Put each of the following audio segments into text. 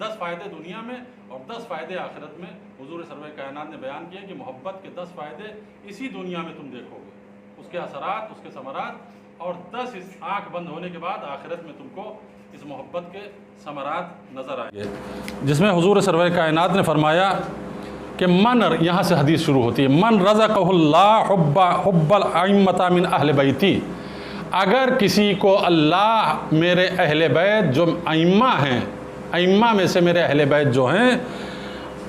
10 فائدے دنیا میں اور 10 فائدے آخرت میں حضور سرور کائنات نے بیان کیے کہ محبت کے 10 فائدے اسی دنیا میں تم دیکھو گے، اس کے اثرات، اس کے ثمرات، اور 10 اس آنکھ بند ہونے کے بعد آخرت میں تم کو اس محبت کے ثمرات نظر آئیں گے، جس میں حضور سرور کائنات نے فرمایا کہ یہاں سے حدیث شروع ہوتی ہے، من رزقہ اللہ حب الائمۃ من اہل بیتی، اگر کسی کو اللہ میرے اہل بیت جو ائمہ ہیں، ائمہ میں سے میرے اہل بیت جو ہیں،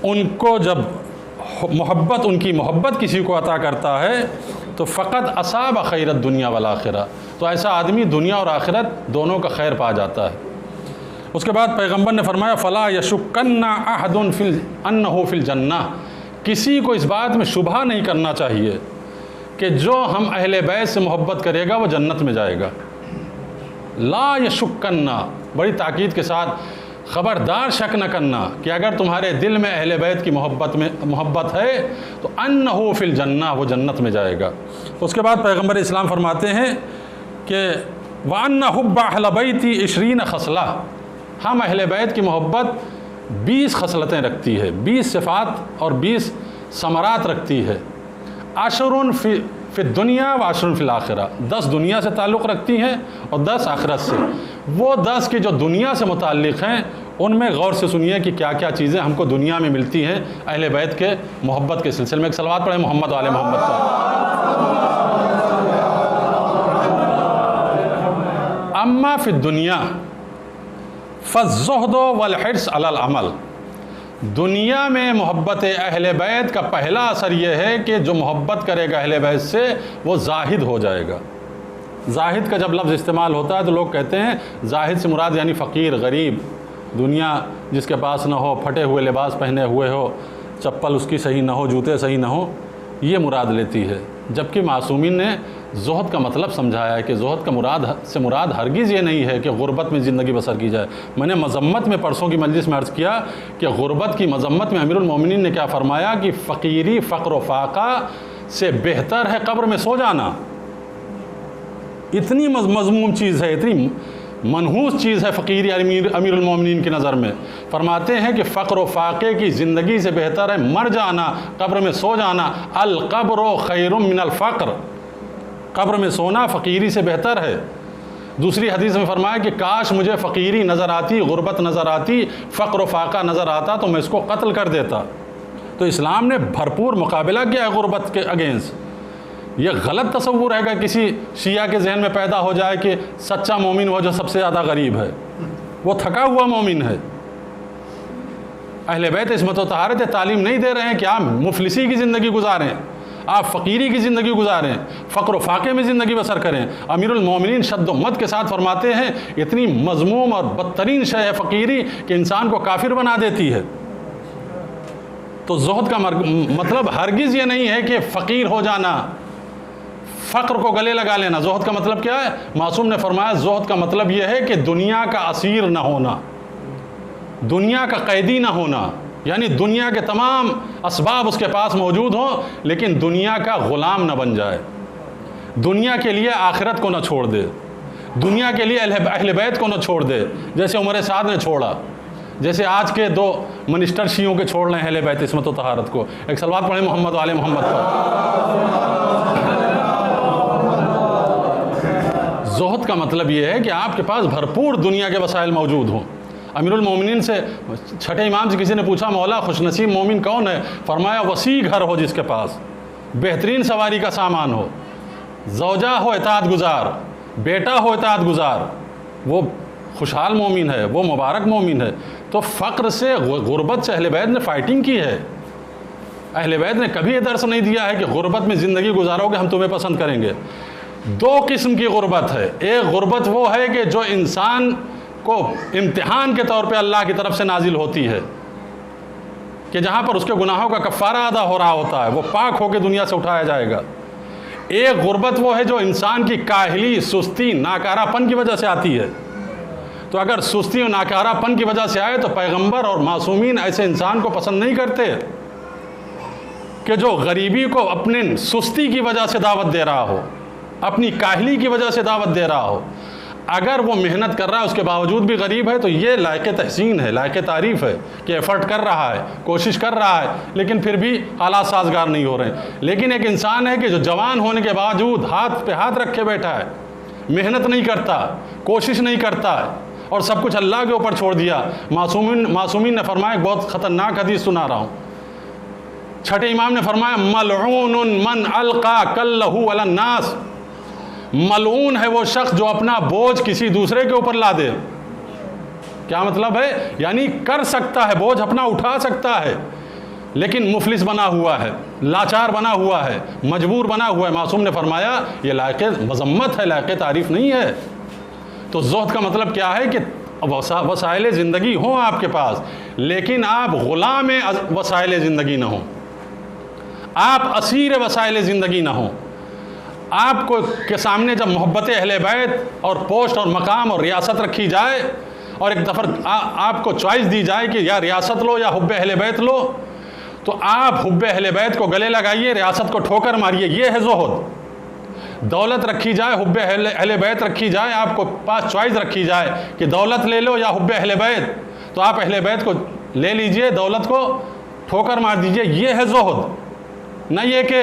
ان کو جب محبت، ان کی محبت کسی کو عطا کرتا ہے تو فقط اصاب خیر الدنیا والآخرہ، تو ایسا آدمی دنیا اور آخرت دونوں کا خیر پا جاتا ہے۔ اس کے بعد پیغمبر نے فرمایا فلا یشکن احد انہ فی الجنہ، کسی کو اس بات میں شبہ نہیں کرنا چاہیے کہ جو ہم اہل بیت سے محبت کرے گا وہ جنت میں جائے گا۔ لا یشکن، بڑی تاکید کے ساتھ، خبردار شک نہ کرنا کہ اگر تمہارے دل میں اہل بیت کی محبت ہے تو انہ فی الجنہ، وہ جنت میں جائے گا۔ اس کے بعد پیغمبر اسلام فرماتے ہیں کہ وَأَنَّ حُبَّ أَهْلِ بَيْتِ 20 خصلہ، ہم اہل بیت کی محبت 20 خصلتیں رکھتی ہے، 20 صفات اور 20 ثمرات رکھتی ہے۔ 10 فی الدنیا و 10 فی الآخرہ، 10 دنیا سے تعلق رکھتی ہیں اور 10 آخرت سے۔ وہ 10 کی جو دنیا سے متعلق ہیں ان میں غور سے سنیے کہ کیا کیا چیزیں ہم کو دنیا میں ملتی ہیں اہل بیت کے محبت کے سلسلے میں۔ ایک صلوات پڑھیں محمد وعلی محمد پر۔ اما فی الدنیا فالزہد والحرص علی العمل، دنیا میں محبت اہل بیت کا پہلا اثر یہ ہے کہ جو محبت کرے گا اہل بیت سے وہ زاہد ہو جائے گا۔ زاہد کا جب لفظ استعمال ہوتا ہے تو لوگ کہتے ہیں زاہد سے مراد یعنی فقیر، غریب، دنیا جس کے پاس نہ ہو، پھٹے ہوئے لباس پہنے ہوئے ہو، چپل اس کی صحیح نہ ہو، جوتے صحیح نہ ہو، یہ مراد لیتی ہے۔ جبکہ معصومین نے زہد کا مطلب سمجھایا ہے کہ زہد کا مراد ہرگز یہ نہیں ہے کہ غربت میں زندگی بسر کی جائے۔ میں نے مذمت میں پرسوں کی مجلس میں عرض کیا کہ غربت کی مذمت میں امیر المومنین نے کیا فرمایا کہ فقیری، فقر و فاقہ سے بہتر ہے قبر میں سو جانا۔ اتنی مذموم چیز ہے، اتنی منحوس چیز ہے فقیری امیر المومنین کی نظر میں۔ فرماتے ہیں کہ فقر و فاقے کی زندگی سے بہتر ہے مر جانا، قبر میں سو جانا۔ القبر خیر من الفقر، قبر میں سونا فقیری سے بہتر ہے۔ دوسری حدیث میں فرمایا کہ کاش مجھے فقیری نظر آتی، غربت نظر آتی، فقر و فاقہ نظر آتا تو میں اس کو قتل کر دیتا۔ تو اسلام نے بھرپور مقابلہ کیا ہے غربت کے اگینسٹ۔ یہ غلط تصور ہے کہ کسی شیعہ کے ذہن میں پیدا ہو جائے کہ سچا مومن وہ جو سب سے زیادہ غریب ہے، وہ تھکا ہوا مومن ہے۔ اہل بیت عصمت و طہارت تعلیم نہیں دے رہے ہیں کہ آپ مفلسی کی زندگی گزاریں، آپ فقیری کی زندگی گزاریں، فقر و فاقے میں زندگی بسر کریں۔ امیر المومنین شد و مد کے ساتھ فرماتے ہیں اتنی مذموم اور بدترین شے ہے فقیری کہ انسان کو کافر بنا دیتی ہے۔ تو زہد کا مطلب ہرگز یہ نہیں ہے کہ فقیر ہو جانا، فقر کو گلے لگا لینا۔ زہد کا مطلب کیا ہے؟ معصوم نے فرمایا زہد کا مطلب یہ ہے کہ دنیا کا اسیر نہ ہونا، دنیا کا قیدی نہ ہونا، یعنی دنیا کے تمام اسباب اس کے پاس موجود ہوں لیکن دنیا کا غلام نہ بن جائے، دنیا کے لیے آخرت کو نہ چھوڑ دے، دنیا کے لیے اہل بیت کو نہ چھوڑ دے، جیسے عمر سعد نے چھوڑا، جیسے آج کے 2 منسٹر شیعوں کے چھوڑ رہے ہیں اہل بیت عصمت و طہارت کو۔ ایک صلوات پڑھیں محمد وعلی محمد پر۔ زہد کا مطلب یہ ہے کہ آپ کے پاس بھرپور دنیا کے وسائل موجود ہوں۔ امیر المومنین سے چھٹے امام سے کسی نے پوچھا مولا خوش نصیب مومن کون ہے؟ فرمایا وسیع گھر ہو جس کے پاس، بہترین سواری کا سامان ہو، زوجہ ہو اطاعت گزار، بیٹا ہو اطاعت گزار، وہ خوشحال مومن ہے، وہ مبارک مومن ہے۔ تو فقر سے، غربت سے اہل بیت نے فائٹنگ کی ہے۔ اہل بیت نے کبھی یہ درس نہیں دیا ہے کہ غربت میں زندگی گزارو گے ہم تمہیں پسند کریں گے۔ 2 قسم کی غربت ہے۔ ایک غربت وہ ہے کہ جو انسان کو امتحان کے طور پہ اللہ کی طرف سے نازل ہوتی ہے، کہ جہاں پر اس کے گناہوں کا کفارہ ادا ہو رہا ہوتا ہے، وہ پاک ہو کے دنیا سے اٹھایا جائے گا۔ ایک غربت وہ ہے جو انسان کی کاہلی، سستی، ناکارہ پن کی وجہ سے آتی ہے۔ تو اگر سستی اور ناکارہ پن کی وجہ سے آئے تو پیغمبر اور معصومین ایسے انسان کو پسند نہیں کرتے کہ جو غریبی کو اپنے سستی کی وجہ سے دعوت دے رہا ہو، اپنی کاہلی کی وجہ سے دعوت دے رہا ہو۔ اگر وہ محنت کر رہا ہے اس کے باوجود بھی غریب ہے تو یہ لائق تحسین ہے، لائق تعریف ہے کہ ایفرٹ کر رہا ہے، کوشش کر رہا ہے، لیکن پھر بھی حالات سازگار نہیں ہو رہے ہیں۔ لیکن ایک انسان ہے کہ جو جوان ہونے کے باوجود ہاتھ پہ ہاتھ رکھے بیٹھا ہے، محنت نہیں کرتا، کوشش نہیں کرتا ہے، اور سب کچھ اللہ کے اوپر چھوڑ دیا۔ معصومین نے فرمایا، ایک بہت خطرناک حدیث سنا رہا ہوں، چھٹے امام نے فرمایا ملعون من القا کلہ علی الناس، ملعون ہے وہ شخص جو اپنا بوجھ کسی دوسرے کے اوپر لا دے۔ کیا مطلب ہے؟ یعنی کر سکتا ہے، بوجھ اپنا اٹھا سکتا ہے، لیکن مفلس بنا ہوا ہے، لاچار بنا ہوا ہے، مجبور بنا ہوا ہے۔ معصوم نے فرمایا یہ لائق مذمت ہے، لائق تعریف نہیں ہے۔ تو زہد کا مطلب کیا ہے کہ وسائل زندگی ہوں آپ کے پاس، لیکن آپ غلام وسائل زندگی نہ ہوں، آپ اسیر وسائل زندگی نہ ہوں۔ آپ کو کے سامنے جب محبت اہل بیت اور پوسٹ اور مقام اور ریاست رکھی جائے، اور ایک دفعہ آپ کو چوائس دی جائے کہ یا ریاست لو یا حب اہل بیت لو، تو آپ حب اہل بیت کو گلے لگائیے، ریاست کو ٹھوکر ماریے۔ یہ ہے زہد۔ دولت رکھی جائے، حب اہل بیت رکھی جائے، آپ کو پاس چوائس رکھی جائے کہ دولت لے لو یا حب اہل بیت، تو آپ اہل بیت کو لے لیجئے، دولت کو ٹھوکر مار دیجئے۔ یہ ہے زہد، نہ یہ کہ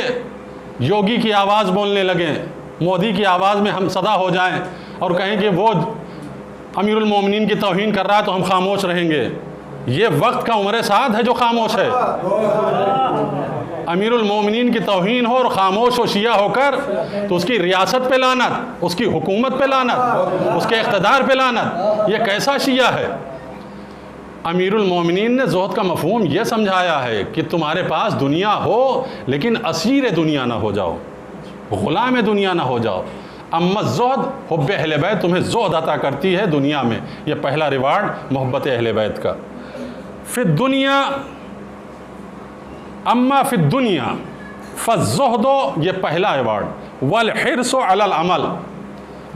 یوگی کی آواز بولنے لگیں، مودی کی آواز میں ہم صدا ہو جائیں اور کہیں کہ وہ امیر المومنین کی توہین کر رہا ہے تو ہم خاموش رہیں گے۔ یہ وقت کا عمر سعد ہے جو خاموش ہے۔ امیر المومنین کی توہین ہو اور خاموش و شیعہ ہو کر تو اس کی ریاست پہ لعنت، اس کی حکومت پہ لعنت، اس کے اقتدار پہ لعنت۔ یہ کیسا شیعہ ہے؟ امیر المومنین نے زہد کا مفہوم یہ سمجھایا ہے کہ تمہارے پاس دنیا ہو لیکن اسیر دنیا نہ ہو جاؤ، غلام دنیا نہ ہو جاؤ۔ اما الزہد، حب اہل بیت تمہیں زہد عطا کرتی ہے دنیا میں۔ یہ پہلا ریوارڈ محبت اہل بیت کا۔ فی الدنیا، اما فی الدنیا فالزہد، یہ پہلا ایوارڈ، والحرص علی العمل،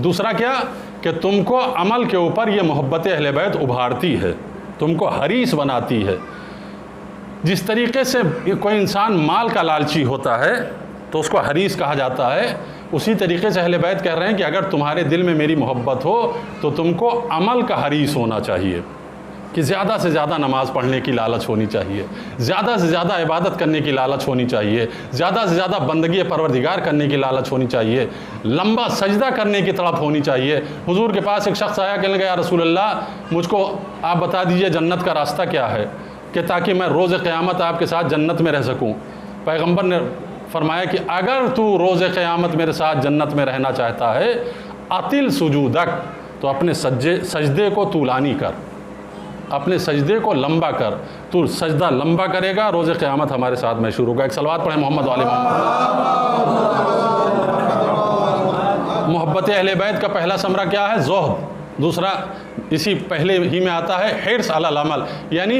دوسرا کیا کہ تم کو عمل کے اوپر یہ محبت اہل بیت ابھارتی ہے، تم کو حریص بناتی ہے۔ جس طریقے سے کوئی انسان مال کا لالچی ہوتا ہے تو اس کو حریص کہا جاتا ہے، اسی طریقے سے اہل بیت کہہ رہے ہیں کہ اگر تمہارے دل میں میری محبت ہو تو تم کو عمل کا حریص ہونا چاہیے، کہ زیادہ سے زیادہ نماز پڑھنے کی لالچ ہونی چاہیے، زیادہ سے زیادہ عبادت کرنے کی لالچ ہونی چاہیے، زیادہ سے زیادہ بندگی پروردگار کرنے کی لالچ ہونی چاہیے، لمبا سجدہ کرنے کی طرف ہونی چاہیے۔ حضور کے پاس ایک شخص آیا، کہنے لگا یا رسول اللہ مجھ کو آپ بتا دیجئے جنت کا راستہ کیا ہے، کہ تاکہ میں روز قیامت آپ کے ساتھ جنت میں رہ سکوں۔ پیغمبر نے فرمایا کہ اگر تو روز قیامت میرے ساتھ جنت میں رہنا چاہتا ہے، اطل سجودک، تو اپنے سجدے کو طولانی کر، اپنے سجدے کو لمبا کر، تو سجدہ لمبا کرے گا، روز قیامت ہمارے ساتھ محشور ہوگا۔ ایک صلوات پڑھیں محمد و آل محمد۔ محبت اہل بیت کا پہلا ثمرہ کیا ہے؟ زہد۔ دوسرا اسی پہلے ہی میں آتا ہے حرص علی العمل، یعنی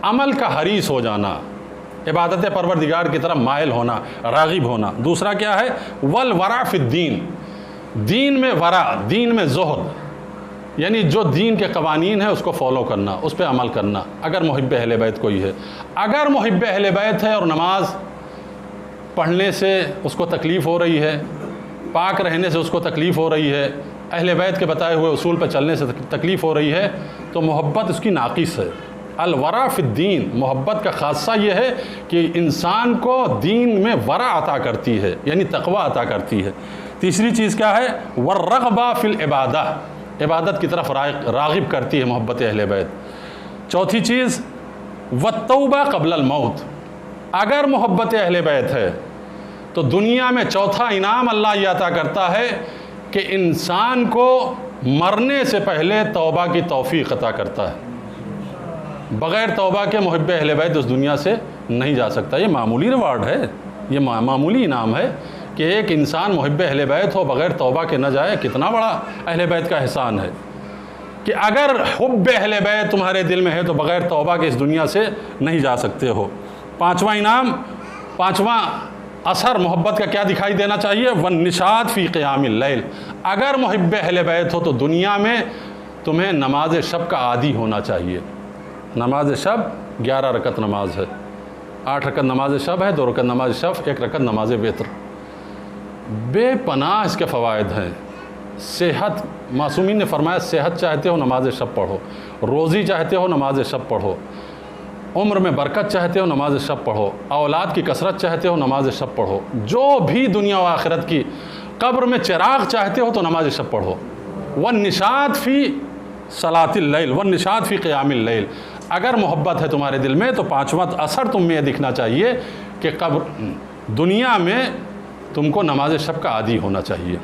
عمل کا حریص ہو جانا، عبادت پروردگار کی طرف مائل ہونا، راغب ہونا۔ دوسرا کیا ہے؟ والورع فی الدین، دین میں ورع، دین میں زہد، یعنی جو دین کے قوانین ہیں اس کو فالو کرنا، اس پہ عمل کرنا، اگر محب اہل بیت کوئی ہے۔ اگر محب اہل بیت ہے اور نماز پڑھنے سے اس کو تکلیف ہو رہی ہے، پاک رہنے سے اس کو تکلیف ہو رہی ہے، اہل بیت کے بتائے ہوئے اصول پہ چلنے سے تکلیف ہو رہی ہے، تو محبت اس کی ناقص ہے۔ الورع فی الدین، محبت کا خاصہ یہ ہے کہ انسان کو دین میں ورع عطا کرتی ہے، یعنی تقوی عطا کرتی ہے۔ تیسری چیز کیا ہے؟ والرغبہ فی العبادہ، عبادت کی طرف راغب کرتی ہے محبت اہل بیت۔ چوتھی چیز والتوبہ قبل الموت، اگر محبت اہل بیت ہے تو دنیا میں چوتھا انعام اللہ یہ عطا کرتا ہے کہ انسان کو مرنے سے پہلے توبہ کی توفیق عطا کرتا ہے۔ بغیر توبہ کے محب اہل بیت اس دنیا سے نہیں جا سکتا۔ یہ معمولی ریوارڈ ہے، یہ معمولی انعام ہے کہ ایک انسان محب اہل بیت ہو بغیر توبہ کے نہ جائے، کتنا بڑا اہل بیت کا احسان ہے کہ اگر حب اہل بیت تمہارے دل میں ہے تو بغیر توبہ کے اس دنیا سے نہیں جا سکتے ہو۔ پانچواں انعام، پانچواں اثر محبت کا کیا دکھائی دینا چاہیے؟ والنشاط فی قیام اللیل، اگر محب اہل بیت ہو تو دنیا میں تمہیں نماز شب کا عادی ہونا چاہیے۔ نماز شب 11 رکعت نماز ہے، 8 رکعت نماز شب ہے، 2 رکعت نماز شب، 1 رکعت نماز وتر۔ بے پناہ اس کے فوائد ہیں۔ صحت، معصومین نے فرمایا صحت چاہتے ہو نماز شب پڑھو، روزی چاہتے ہو نماز شب پڑھو، عمر میں برکت چاہتے ہو نماز شب پڑھو، اولاد کی کثرت چاہتے ہو نماز شب پڑھو، جو بھی دنیا و آخرت کی، قبر میں چراغ چاہتے ہو تو نماز شب پڑھو، والنشاط فی صلاۃ اللیل والنشاط فی قیام اللیل۔ اگر محبت ہے تمہارے دل میں تو پانچواں اثر تم میں یہ دکھنا چاہیے کہ دنیا میں تم کو نماز شب کا عادی ہونا چاہیے۔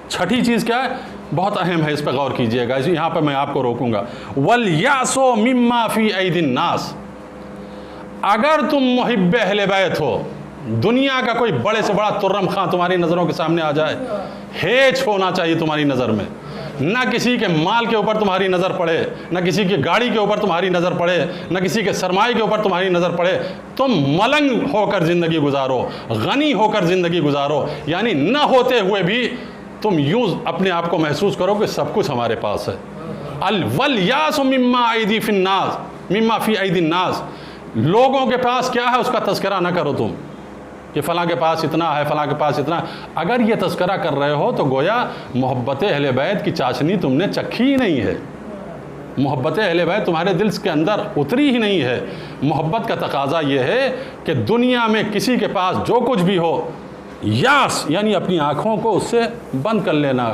چھٹی چیز کیا ہے؟ بہت اہم ہے، اس پہ غور کیجئے گا، یہاں پہ میں آپ کو روکوں گا۔ وَالْيَأْسُ مِمَّا فِي أَيْدِ النَّاسِ، اگر تم محب اہل بیت ہو، دنیا کا کوئی بڑے سے بڑا ترم خاں تمہاری نظروں کے سامنے آ جائے، ہیچ ہونا چاہیے تمہاری نظر میں، نہ کسی کے مال کے اوپر تمہاری نظر پڑے، نہ کسی کی گاڑی کے اوپر تمہاری نظر پڑے، نہ کسی کے سرمایے کے اوپر تمہاری نظر پڑے، تم ملنگ ہو کر زندگی گزارو، غنی ہو کر زندگی گزارو، یعنی نہ ہوتے ہوئے بھی تم یوں اپنے آپ کو محسوس کرو کہ سب کچھ ہمارے پاس ہے۔ وَالْيَأْسُ مِمَّا فِي أَيْدِ النَّاسِ، لوگوں کے پاس کیا ہے اس کا تذکرہ نہ کرو تم کہ فلاں کے پاس اتنا ہے، فلاں کے پاس اتنا ہے۔ اگر یہ تذکرہ کر رہے ہو تو گویا محبت اہل بیت کی چاشنی تم نے چکھی ہی نہیں ہے، محبت اہل بیت تمہارے دل کے اندر اتری ہی نہیں ہے۔ محبت کا تقاضا یہ ہے کہ دنیا میں کسی کے پاس جو کچھ بھی ہو، یاس یعنی اپنی آنکھوں کو اس سے بند کر لینا،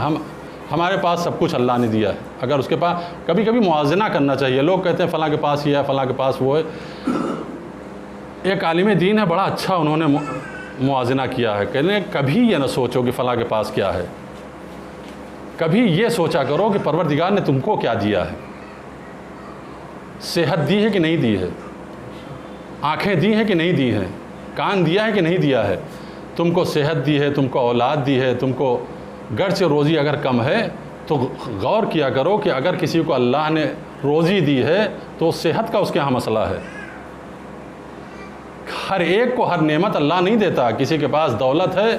ہمارے پاس سب کچھ اللہ نے دیا ہے۔ اگر اس کے پاس کبھی کبھی موازنہ کرنا چاہیے، لوگ کہتے ہیں فلاں کے پاس یہ ہے، فلاں کے پاس وہ ہے۔ ایک عالم دین ہے، بڑا اچھا انہوں نے موازنہ کیا ہے، کہنے کبھی یہ نہ سوچو کہ فلاں کے پاس کیا ہے، کبھی یہ سوچا کرو کہ پروردگار نے تم کو کیا دیا ہے، صحت دی ہے کہ نہیں دی ہے، آنکھیں دی ہیں کہ نہیں دی ہیں، کان دیا ہے کہ نہیں دیا ہے، تم کو صحت دی ہے، تم کو اولاد دی ہے، تم کو گرچہ روزی اگر کم ہے تو غور کیا کرو کہ اگر کسی کو اللہ نے روزی دی ہے تو صحت کا اس کے ہاں مسئلہ ہے۔ ہر ایک کو ہر نعمت اللہ نہیں دیتا، کسی کے پاس دولت ہے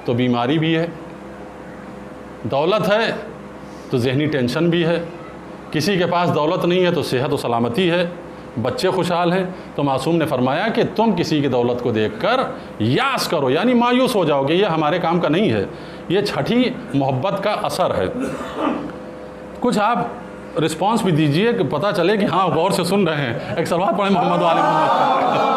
تو بیماری بھی ہے، دولت ہے تو ذہنی ٹینشن بھی ہے، کسی کے پاس دولت نہیں ہے تو صحت و سلامتی ہے، بچے خوشحال ہیں۔ تو معصوم نے فرمایا کہ تم کسی کی دولت کو دیکھ کر یاس کرو، یعنی مایوس ہو جاؤ کہ یہ ہمارے کام کا نہیں ہے۔ یہ چھٹی محبت کا اثر ہے۔ کچھ آپ رسپانس بھی دیجئے کہ پتہ چلے کہ ہاں غور سے سن رہے ہیں۔ ایک صلوات پڑھیں محمد و آل محمد۔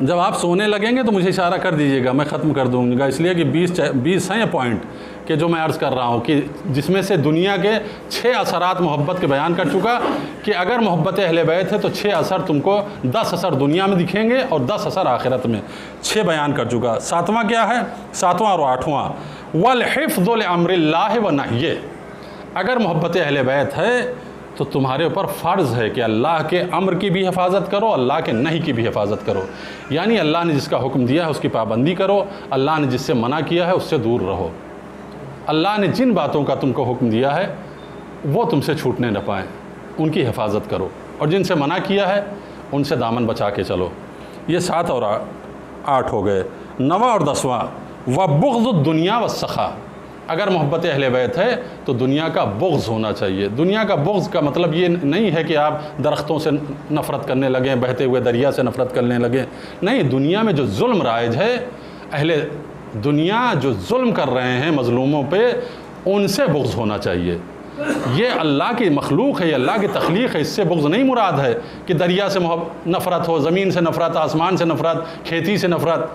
جب آپ سونے لگیں گے تو مجھے اشارہ کر دیجئے گا، میں ختم کر دوں گا، اس لیے کہ 20 ہیں پوائنٹ کہ جو میں عرض کر رہا ہوں، کہ جس میں سے دنیا کے 6 اثرات محبت کے بیان کر چکا کہ اگر محبت اہل بیت ہے تو 6 اثر تم کو، 10 اثر دنیا میں دکھیں گے اور 10 اثر آخرت میں، 6 بیان کر چکا۔ 7واں کیا ہے؟ 7واں اور 8واں وَالْحِفْظُ لِأَمْرِ اللَّهِ وَنَهْيِهِ، اگر محبت اہل بیت ہے تو تمہارے اوپر فرض ہے کہ اللہ کے امر کی بھی حفاظت کرو، اللہ کے نہی کی بھی حفاظت کرو، یعنی اللہ نے جس کا حکم دیا ہے اس کی پابندی کرو، اللہ نے جس سے منع کیا ہے اس سے دور رہو، اللہ نے جن باتوں کا تم کو حکم دیا ہے وہ تم سے چھوٹنے نہ پائیں، ان کی حفاظت کرو، اور جن سے منع کیا ہے ان سے دامن بچا کے چلو۔ یہ 7 اور 8 ہو گئے۔ 9واں اور 10واں وَبُغْضُ الدُّنْيَا وَالسَّخَا، اگر محبت اہل بیت ہے تو دنیا کا بغض ہونا چاہیے۔ دنیا کا بغض کا مطلب یہ نہیں ہے کہ آپ درختوں سے نفرت کرنے لگیں، بہتے ہوئے دریا سے نفرت کرنے لگیں، نہیں، دنیا میں جو ظلم رائج ہے، اہل دنیا جو ظلم کر رہے ہیں مظلوموں پہ، ان سے بغض ہونا چاہیے۔ یہ اللہ کی مخلوق ہے، یہ اللہ کی تخلیق ہے، اس سے بغض نہیں مراد ہے کہ دریا سے نفرت ہو، زمین سے نفرت، آسمان سے نفرت، کھیتی سے نفرت،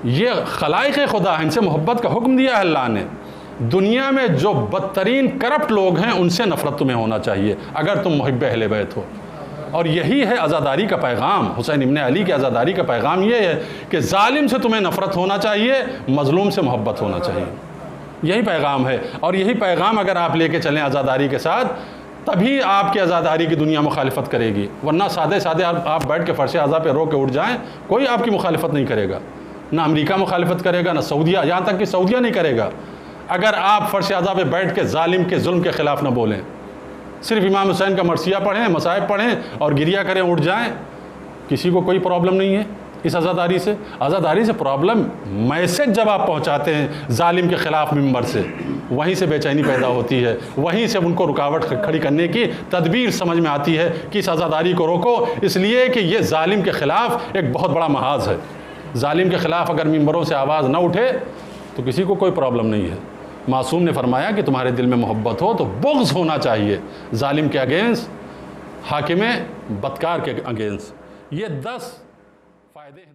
یہ خلائق خدا ہیں، ان سے محبت کا حکم دیا ہے اللہ نے۔ دنیا میں جو بدترین کرپٹ لوگ ہیں ان سے نفرت تمہیں ہونا چاہیے اگر تم محب اہل بیت ہو، اور یہی ہے عزاداری کا پیغام۔ حسین ابن علی کی عزاداری کا پیغام یہ ہے کہ ظالم سے تمہیں نفرت ہونا چاہیے، مظلوم سے محبت ہونا چاہیے، یہی پیغام ہے۔ اور یہی پیغام اگر آپ لے کے چلیں عزاداری کے ساتھ، تبھی آپ کی عزاداری کی دنیا مخالفت کرے گی، ورنہ سادے سادے آپ بیٹھ کے فرش اعضاء پہ رو کے اٹھ جائیں، کوئی آپ کی مخالفت نہیں کرے گا، نہ امریکہ مخالفت کرے گا، نہ سعودیہ، یہاں تک کہ سعودیہ نہیں کرے گا، اگر آپ فرش اعضاء پہ بیٹھ کے ظالم کے ظلم کے خلاف نہ بولیں، صرف امام حسین کا مرثیہ پڑھیں، مصائب پڑھیں اور گریہ کریں، اٹھ جائیں، کسی کو کوئی پرابلم نہیں ہے اس عزاداری سے۔ عزاداری سے پرابلم میسج جب آپ پہنچاتے ہیں ظالم کے خلاف ممبر سے، وہیں سے بے چینی پیدا ہوتی ہے، وہیں سے ان کو رکاوٹ کھڑی کرنے کی تدبیر سمجھ میں آتی ہے کہ اس عزاداری کو روکو، اس لیے کہ یہ ظالم کے خلاف ایک بہت بڑا محاذ ہے۔ ظالم کے خلاف اگر ممبروں سے آواز نہ اٹھے تو کسی کو کوئی پرابلم نہیں ہے۔ معصوم نے فرمایا کہ تمہارے دل میں محبت ہو تو بغض ہونا چاہیے ظالم کے اگینسٹ، حاکم بدکار کے اگینسٹ۔ یہ 10 فائدے ہیں۔